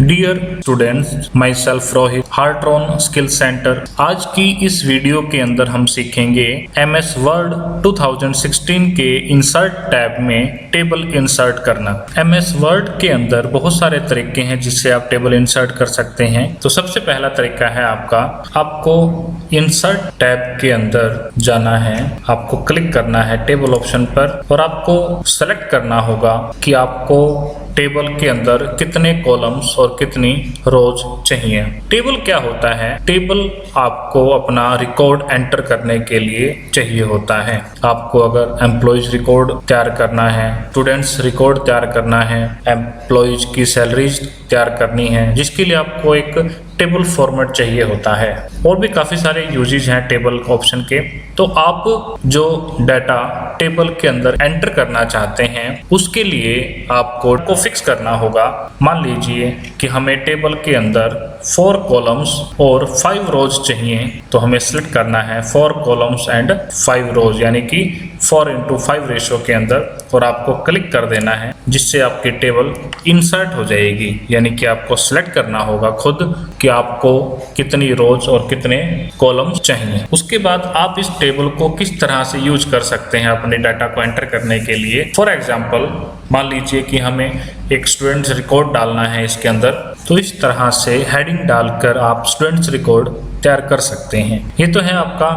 Dear students, myself Rohit, Hartron skill centre. आज की इस वीडियो के अंदर हम सीखेंगे MS वर्ड 2016 के इंसर्ट टैब में टेबल इंसर्ट करना। MS वर्ड के अंदर बहुत सारे तरीके हैं जिससे आप टेबल इंसर्ट कर सकते हैं। तो सबसे पहला तरीका है आपको इंसर्ट टैब के अंदर जाना है, आपको क्लिक करना है टेबल ऑप्शन पर और आपको सेलेक्ट करना होगा कि आपको टेबल के अंदर कितने कॉलम्स और कितनी रोज चाहिए। टेबल क्या होता है? टेबल आपको अपना रिकॉर्ड एंटर करने के लिए चाहिए होता है। आपको अगर एम्प्लॉयज रिकॉर्ड तैयार करना है, स्टूडेंट्स रिकॉर्ड तैयार करना है, एम्प्लॉयज की सैलरीज तैयार करनी है, जिसके लिए आपको एक टेबल फॉर्मेट चाहिए होता है। और भी काफ़ी सारे यूजेज हैं टेबल ऑप्शन के। तो आप जो डाटा टेबल के अंदर एंटर करना चाहते हैं उसके लिए आपको फिक्स करना होगा। मान लीजिए कि हमें टेबल के अंदर 4 कॉलम्स और 5 रोज चाहिए, तो हमें सिलेक्ट करना है 4 कॉलम्स एंड 5 रोज, यानी कि 4:5 रेशो के अंदर, और आपको क्लिक कर देना है जिससे आपकी टेबल इंसर्ट हो जाएगी। यानी कि आपको सिलेक्ट करना होगा खुद कि आपको कितनी रोज और कितने कॉलम्स चाहिए। उसके बाद आप इस टेबल को किस तरह से यूज कर सकते हैं अपने डाटा को एंटर करने के लिए। फॉर एग्जांपल, मान लीजिए कि हमें एक स्टूडेंट्स रिकॉर्ड डालना है इसके अंदर, तो इस तरह से हेडिंग डालकर आप स्टूडेंट्स रिकॉर्ड तैयार कर सकते हैं। ये तो है आपका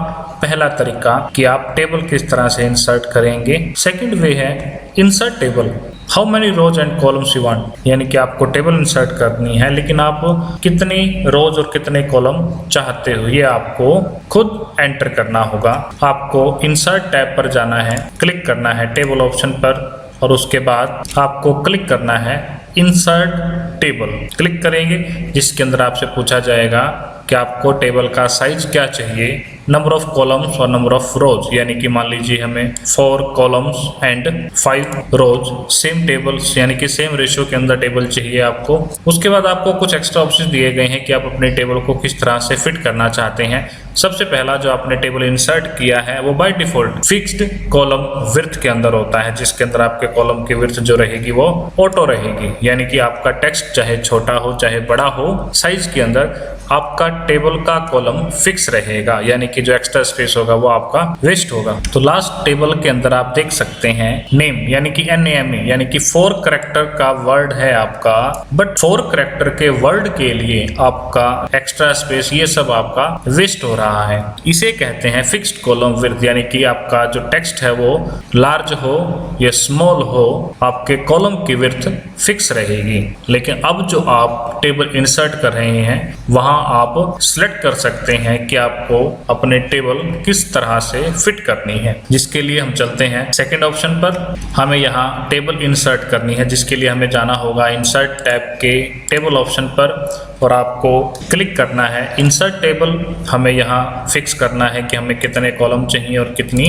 पहला तरीका कि आप टेबल किस तरह से इंसर्ट करेंगे। सेकंड वे है insert table. How many rows and columns you want, यानी कि आपको टेबल इंसर्ट करनी है लेकिन आप कितनी रोज और कितने कॉलम चाहते हो ये आपको खुद एंटर करना होगा। आपको इंसर्ट टैब पर जाना है, क्लिक करना है टेबल ऑप्शन पर और उसके बाद आपको क्लिक करना है इंसर्ट टेबल। क्लिक करेंगे जिसके अंदर आपसे पूछा जाएगा कि आपको टेबल का साइज क्या चाहिए, नंबर ऑफ कॉलम्स और नंबर ऑफ रोज, यानी कि मान लीजिए हमें 4 columns and 5 rows same tables यानी कि सेम रेशियो के अंदर टेबल चाहिए आपको। उसके बाद आपको कुछ एक्स्ट्रा ऑप्शन दिए गए हैं कि आप अपने टेबल को किस तरह से फिट करना चाहते हैं। सबसे पहला जो आपने टेबल इंसर्ट किया है वो by default fixed column width के अंदर होता है, जिसके अंदर आपके कॉलम की विड्थ जो रहेगी वो ऑटो रहेगी, यानी कि आपका टेक्स्ट चाहे छोटा हो चाहे बड़ा हो, साइज के अंदर आपका टेबल का कॉलम फिक्स रहेगा, यानी कि जो एक्स्ट्रा स्पेस होगा वो आपका वेस्ट होगा। तो लास्ट टेबल के अंदर आप देख सकते हैं नेम, यानी कि NAME, यानी कि 4 कैरेक्टर का वर्ड है आपका, बट 4 कैरेक्टर के वर्ड के लिए आपका एक्स्ट्रा स्पेस ये सब आपका वेस्ट हो रहा है। इसे कहते हैं फिक्स्ड कॉलम विड्थ, यानी कि आपका जो टेक्स्ट है वो लार्ज हो या स्मॉल हो, आपके कॉलम की विड्थ फिक्स रहेगी। लेकिन अब जो आप टेबल इंसर्ट कर रहे हैं वहां आप सिलेक्ट कर सकते हैं कि आपको अपने टेबल किस तरह से फिट करनी है, जिसके लिए हम चलते हैं सेकंड ऑप्शन पर। हमें यहाँ टेबल इंसर्ट करनी है, जिसके लिए हमें जाना होगा इंसर्ट टैब के टेबल ऑप्शन पर और आपको क्लिक करना है इंसर्ट टेबल। हमें यहाँ फिक्स करना है कि हमें कितने कॉलम चाहिए और कितनी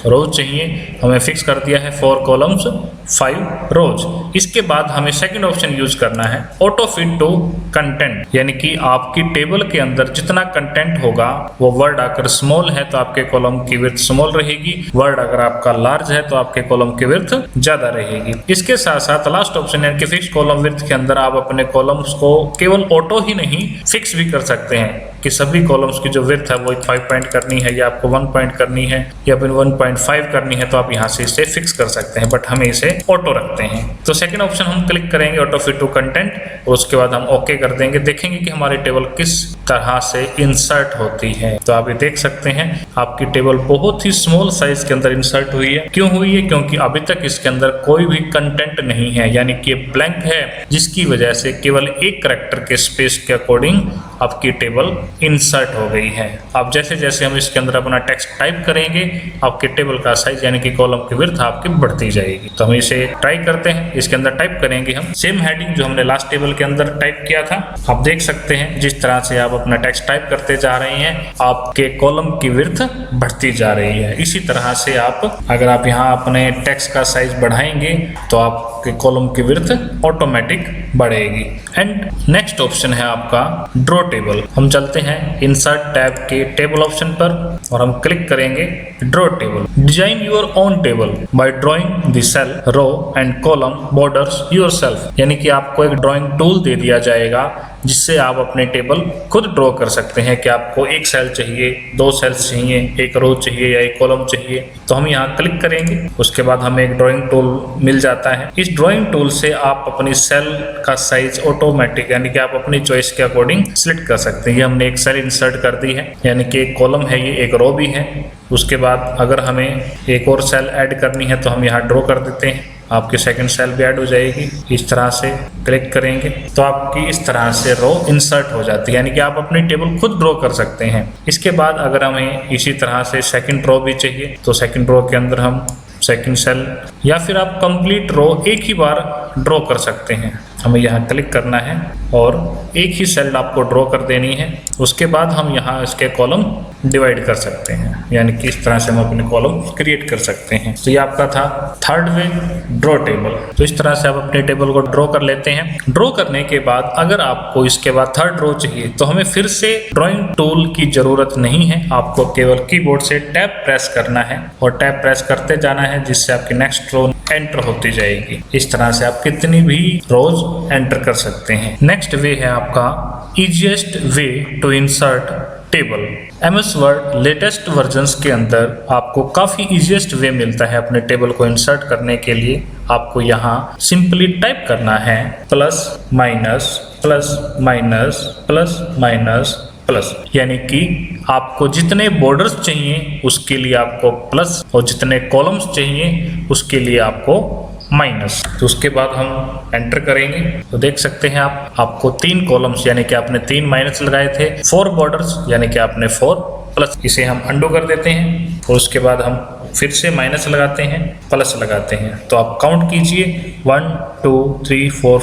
रोज चाहिए। हमें फिक्स कर दिया है 4 कॉलम्स 5 रोज। इसके बाद हमें सेकंड ऑप्शन यूज करना है ऑटो फिट टू कंटेंट, यानी कि आपकी टेबल के अंदर जितना कंटेंट होगा वो वर्ड अगर स्मॉल है तो आपके कॉलम की विड्थ स्मॉल रहेगी, वर्ड अगर आपका लार्ज है तो आपके कॉलम की विड्थ ज्यादा रहेगी। इसके साथ साथ लास्ट ऑप्शन है कि फिक्स कॉलम विड्थ के अंदर आप अपने कॉलम्स को केवल ऑटो ही नहीं फिक्स भी कर सकते हैं कि सभी कॉलम्स की जो विड्थ है वो 5 पॉइंट करनी है या आपको 1 पॉइंट करनी है या फिर 1.5 करनी है, तो आप यहाँ से इसे फिक्स कर सकते हैं, बट हमें इसे ऑटो रखते हैं। तो सेकंड ऑप्शन हम क्लिक करेंगे ऑटो फिट टू कंटेंट और उसके बाद हम ओके कर देंगे। देखेंगे कि हमारी टेबल किस तरह से इंसर्ट होती है। तो आप ये देख सकते हैं आपकी टेबल बहुत ही स्मॉल साइज के अंदर इंसर्ट हुई है। क्यों हुई है? क्योंकि अभी तक इसके अंदर कोई भी कंटेंट नहीं है, यानी कि ब्लैंक है, जिसकी वजह से केवल एक कैरेक्टर के स्पेस के अकॉर्डिंग आपकी टेबल इंसर्ट हो गई है। अब जैसे जैसे हम इसके अंदर अपना टेक्स्ट टाइप करेंगे आपके टेबल का साइज यानी कि कॉलम की विड्थ आपकी बढ़ती जाएगी। तो हम इसे ट्राई करते हैं। इसके अंदर टाइप करेंगे हम सेम हेडिंग जो हमने लास्ट टेबल के अंदर टाइप किया था। आप देख सकते हैं जिस तरह से आप आप अपना टेक्स्ट टाइप करते जा रहे हैं आपके कॉलम की विड्थ बढ़ती जा रही है। इसी तरह से आप अगर आप यहाँ अपने टेक्स्ट का साइज बढ़ाएंगे तो आपके कॉलम की विड्थ ऑटोमेटिक बढ़ेगी। एंड नेक्स्ट ऑप्शन है आपका ड्रॉ टेबल। हम चलते हैं इंसर्ट टैब के टेबल ऑप्शन पर और हम क्लिक करेंगे draw table. Design your own table by drawing the cell, row and column borders yourself. यानी कि आपको एक ड्राइंग टूल दे दिया जाएगा जिससे आप अपने टेबल खुद ड्रॉ कर सकते हैं कि आपको एक सेल चाहिए, 2 सेल्स चाहिए, एक रो चाहिए या एक कॉलम चाहिए। तो हम यहाँ क्लिक करेंगे, उसके बाद हमें एक ड्राइंग टूल मिल जाता है। इस ड्राइंग टूल से आप अपनी सेल का साइज ऑटोमेटिक यानी कि आप अपनी चॉइस के अकॉर्डिंग सिलेक्ट कर सकते हैं। ये हमने एक सेल इंसर्ट कर दी है, यानी कि एक कॉलम है, ये एक रो भी है। उसके बाद अगर हमें एक और सेल ऐड करनी है तो हम यहाँ ड्रॉ कर देते हैं, आपकी सेकंड सेल भी ऐड हो जाएगी। इस तरह से क्लिक करेंगे तो आपकी इस तरह से रो इंसर्ट हो जाती है, यानी कि आप अपनी टेबल खुद ड्रॉ कर सकते हैं। इसके बाद अगर हमें इसी तरह से सेकंड रो भी चाहिए तो सेकंड रो के अंदर हम सेकंड सेल या फिर आप कंप्लीट रो एक ही बार ड्रॉ कर सकते हैं। हमें यहाँ क्लिक करना है और एक ही सेल आपको ड्रॉ कर देनी है। उसके बाद हम यहाँ इसके कॉलम डिवाइड कर सकते हैं, यानी कि इस तरह से हम अपने कॉलम क्रिएट कर सकते हैं। तो ये आपका था थर्ड वे, ड्रॉ टेबल। तो इस तरह से आप अपने टेबल को ड्रॉ कर लेते हैं। ड्रॉ करने के बाद अगर आपको इसके बाद थर्ड रो चाहिए तो हमें फिर से ड्राइंग टूल की जरूरत नहीं है, आपको केवल कीबोर्ड से टैब प्रेस करना है और टैब प्रेस करते जाना है, जिससे आपकी नेक्स्ट रो एंटर होती जाएगी। इस तरह से आप कितनी भी रोज एंटर कर सकते हैं। नेक्स्ट वे है आपका easiest way to insert table. MS word latest versions के अंदर आपको काफ़ी इजीएस्ट वे मिलता है अपने टेबल को इंसर्ट करने के लिए। आपको यहाँ सिंपली टाइप करना है plus minus plus minus plus minus plus, यानी कि आपको जितने बॉर्डर्स चाहिए उसके लिए आपको प्लस और जितने कॉलम्स चाहिए उसके लिए आपको माइनस। तो उसके बाद हम एंटर करेंगे तो देख सकते हैं आपको 3 कॉलम्स यानी कि आपने 3 माइनस लगाए थे, 4 बॉर्डर्स यानी कि आपने 4 प्लस। इसे हम अंडू कर देते हैं और उसके बाद हम फिर से माइनस लगाते हैं, प्लस लगाते हैं। तो आप काउंट कीजिए 1 2 3 4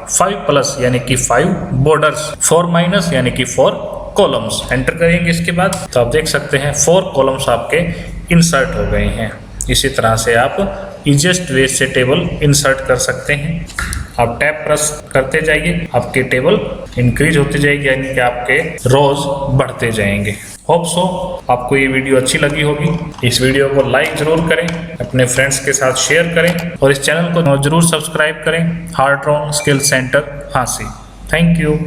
5 प्लस यानी कि 5 बॉर्डर्स, 4 माइनस यानी कि 4 कॉलम्स। एंटर करेंगे इसके बाद तो आप देख सकते हैं 4 कॉलम्स आपके इंसर्ट हो गए हैं। इसी तरह से आप इजीएस्ट वे से टेबल इंसर्ट कर सकते हैं। आप टैब प्रेस करते जाइए, आपकी टेबल इंक्रीज होती जाएगी, यानी कि आपके रोज बढ़ते जाएंगे। होप सो आपको ये वीडियो अच्छी लगी होगी। इस वीडियो को लाइक जरूर करें, अपने फ्रेंड्स के साथ शेयर करें और इस चैनल को जरूर सब्सक्राइब करें, Hartron skill centre Hansi. Thank you.